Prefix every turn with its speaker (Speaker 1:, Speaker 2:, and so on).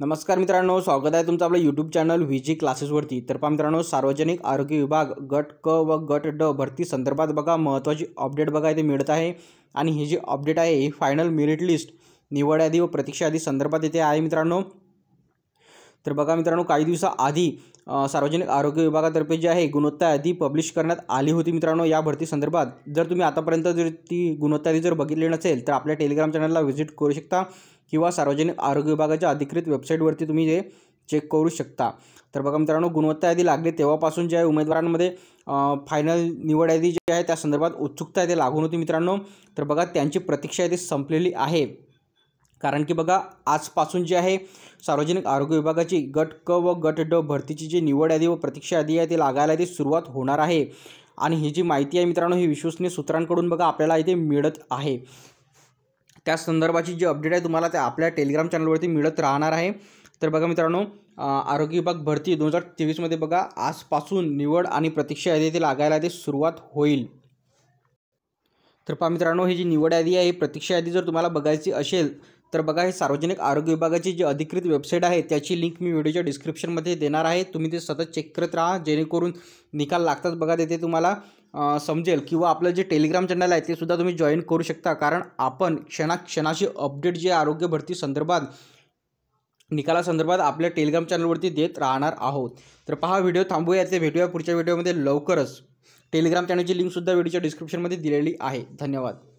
Speaker 1: नमस्कार मित्रांनो, स्वागत आहे तुमचं आपल्या यूट्यूब चॅनल व्हीजी क्लासेसवरती। तर पहा मित्रांनो, सार्वजनिक आरोग्य विभाग गट क व गट ड भरती संदर्भात बघा महत्त्वाची अपडेट बघा इथे मिळत आहे। आणि ही जी अपडेट आहे ही फायनल मेरिट लिस्ट, निवड यादी व प्रतीक्षा यादी संदर्भात इथे आहे मित्रांनो। तर बघा मित्रांनो, काही दिवसाआधी सार्वजनिक आरोग्य विभागातर्फे जी आहे गुणवत्ता यादी पब्लिश करण्यात आली होती मित्रांनो या भरती संदर्भात। जर तुम्ही आतापर्यंत जर ती गुणवत्ता यादी जर बघितली नसेल तर आपल्या टेलिग्राम चॅनलला व्हिजिट करू शकता किंवा सार्वजनिक आरोग्य विभागाच्या अधिकृत वेबसाईटवरती तुम्ही हे चेक करू शकता। तर बघा मित्रांनो, गुणवत्ता यादी लागली तेव्हापासून जे आहे उमेदवारांमध्ये फायनल निवड यादी जी आहे त्या संदर्भात उत्सुकता इथे लागून होती मित्रांनो। तर बघा त्यांची प्रतीक्षा यादी संपलेली आहे, कारण की बघा आजपासून जी आहे सार्वजनिक आरोग्य विभागाची गट क व गट ड भरतीची जी निवड यादी व प्रतीक्षा यादी आहे ती लागायला ती सुरुवात होणार आहे। आणि ही जी माहिती आहे मित्रांनो ही विश्वसनीय सूत्रांकडून बघा आपल्याला इथे मिळत आहे। त्या संदर्भाची जी अपडेट आहे तुम्हाला त्या आपल्या टेलिग्राम चॅनलवरती मिळत राहणार आहे। तर बघा मित्रांनो, आरोग्य विभाग भरती 2023 मध्ये बघा आजपासून निवड आणि प्रतीक्षा यादी ती लागायला ती सुरुवात होईल। तर पहा मित्रांनो, ही जी निवड यादी आहे प्रतीक्षा यादी जर तुम्हाला बघायची असेल तर बघा हे सार्वजनिक आरोग्य विभागाची जी अधिकृत वेबसाईट आहे त्याची लिंक मी व्हिडिओच्या डिस्क्रिप्शनमध्ये देणार आहे। तुम्ही ते सतत चेक करत राहा, जेणेकरून निकाल लागतात बघा तिथे तुम्हाला समजेल। किंवा आपलं जे टेलिग्राम चॅनल आहे ते सुद्धा तुम्ही जॉईन करू शकता, कारण आपण क्षणाक्षणाची अपडेट जे आरोग्य भरती संदर्भात निकालासंदर्भात आपल्या टेलिग्राम चॅनलवरती देत राहणार आहोत। तर पहा, व्हिडिओ थांबूया, ते भेटूया पुढच्या व्हिडिओमध्ये लवकरच। टेलिग्राम चॅनलची लिंकसुद्धा व्हिडिओच्या डिस्क्रिप्शनमध्ये दिलेली आहे। धन्यवाद।